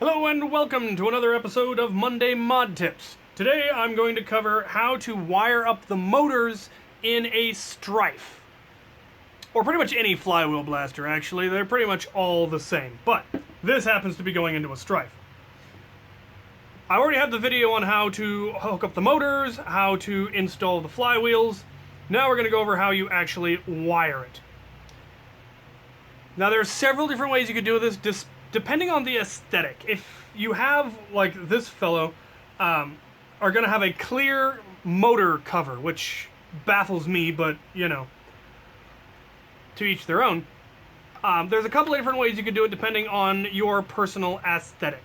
Hello and welcome to another episode of Monday Mod Tips. Today I'm going to cover how to wire up the motors in a Strife. Or pretty much any flywheel blaster actually, they're pretty much all the same. But this happens to be going into a Strife. I already have the video on how to hook up the motors, how to install the flywheels. Now we're going to go over how you actually wire it. Now there are several different ways you could do this, depending on the aesthetic. If you have, like this fellow, are going to have a clear motor cover, which baffles me, but, you know, to each their own. There's a couple of different ways you could do it depending on your personal aesthetic.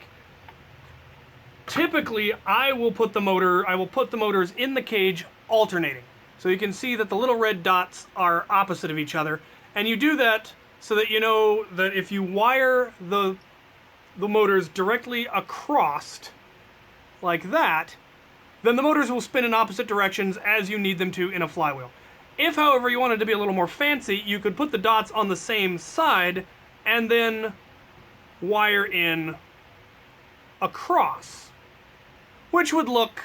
Typically, I will put the motors in the cage alternating. So you can see that the little red dots are opposite of each other, and you do that so that you know that if you wire the motors directly across, like that, then the motors will spin in opposite directions as you need them to in a flywheel. If, however, you wanted to be a little more fancy, you could put the dots on the same side and then wire in across, which would look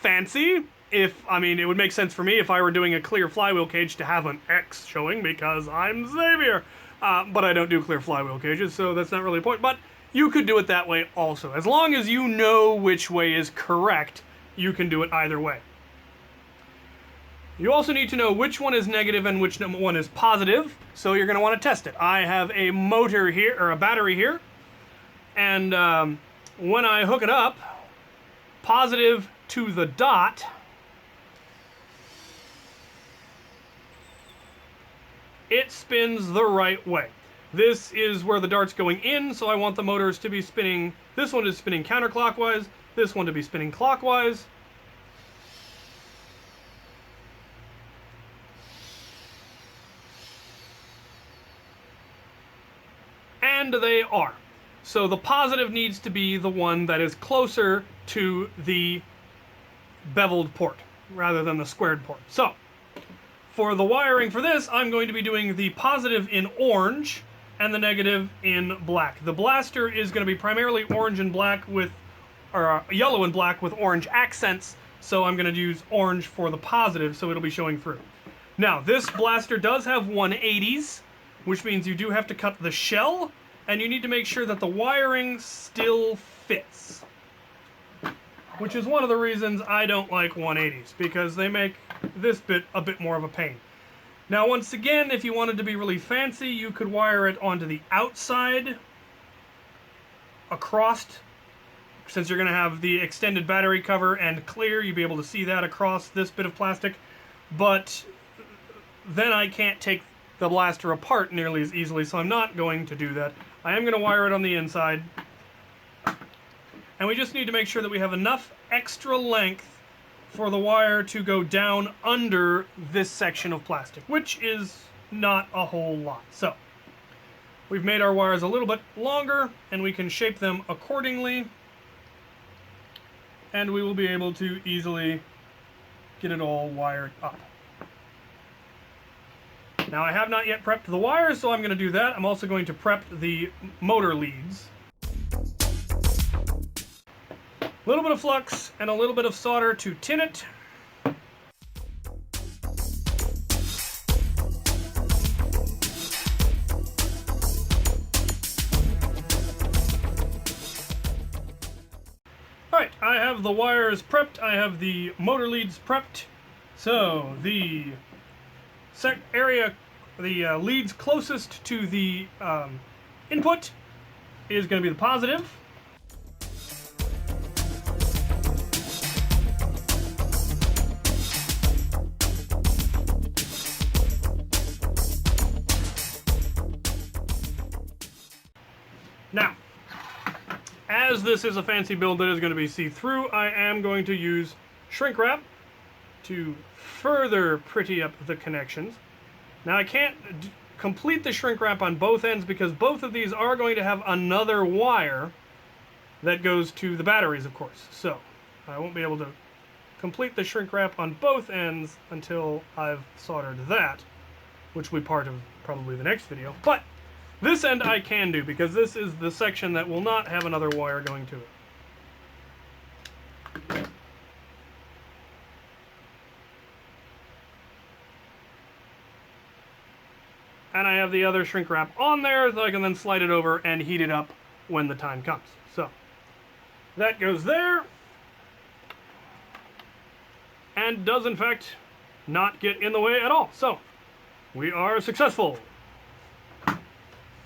fancy. It would make sense for me if I were doing a clear flywheel cage to have an X showing because I'm Xavier. But I don't do clear flywheel cages, so that's not really the point. But you could do it that way also. As long as you know which way is correct, you can do it either way. You also need to know which one is negative and which one is positive, so you're going to want to test it. I have a motor here, or a battery here, and when I hook it up, positive to the dot, it spins the right way. This is where the dart's going in, so I want the motors to be spinning. This one is spinning counterclockwise, this one to be spinning clockwise. And they are. So the positive needs to be the one that is closer to the beveled port rather than the squared port. So for the wiring for this, I'm going to be doing the positive in orange and the negative in black. The blaster is going to be primarily orange and black with, or yellow and black with orange accents, so I'm going to use orange for the positive, so it'll be showing through. Now, this blaster does have 180s, which means you do have to cut the shell, and you need to make sure that the wiring still fits. Which is one of the reasons I don't like 180s, because they make this bit a bit more of a pain. Now, once again, if you wanted to be really fancy, you could wire it onto the outside, across, since you're going to have the extended battery cover and clear, you'll be able to see that across this bit of plastic, but then I can't take the blaster apart nearly as easily, so I'm not going to do that. I am going to wire it on the inside, and we just need to make sure that we have enough extra length for the wire to go down under this section of plastic, which is not a whole lot. So we've made our wires a little bit longer, and we can shape them accordingly, and we will be able to easily get it all wired up. Now, I have not yet prepped the wires, so I'm going to do that. I'm also going to prep the motor leads. A little bit of flux and a little bit of solder to tin it. Alright, I have the wires prepped, I have the motor leads prepped. So, the leads closest to the input is going to be the positive. Now, as this is a fancy build that is going to be see-through, I am going to use shrink wrap to further pretty up the connections. Now, I can't complete the shrink wrap on both ends because both of these are going to have another wire that goes to the batteries, of course. So I won't be able to complete the shrink wrap on both ends until I've soldered that, which will be part of probably the next video. But This end I can do, because this is the section that will not have another wire going to it. And I have the other shrink wrap on there, so I can then slide it over and heat it up when the time comes. So, that goes there. And does, in fact, not get in the way at all. So, we are successful.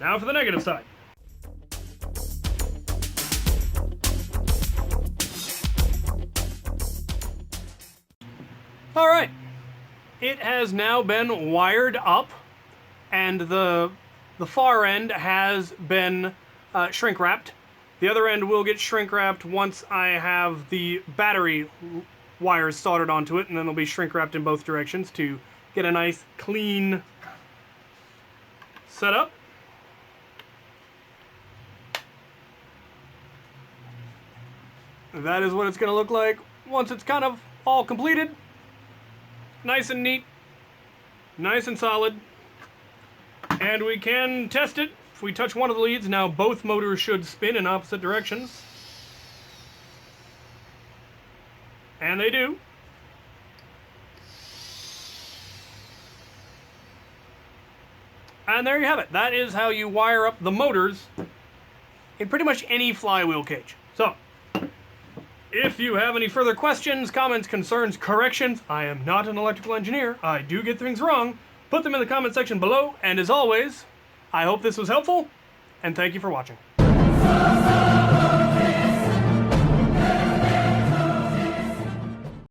Now for the negative side. All right. It has now been wired up, and the far end has been shrink wrapped. The other end will get shrink wrapped once I have the battery wires soldered onto it, and then they'll be shrink wrapped in both directions to get a nice clean setup. That is what it's going to look like once it's kind of all completed. Nice and neat, nice and solid. And we can test it. If we touch one of the leads, now both motors should spin in opposite directions. And they do. And there you have it. That is how you wire up the motors in pretty much any flywheel cage. So, if you have any further questions, comments, concerns, corrections, I am not an electrical engineer. I do get things wrong. Put them in the comment section below. And as always, I hope this was helpful, and thank you for watching.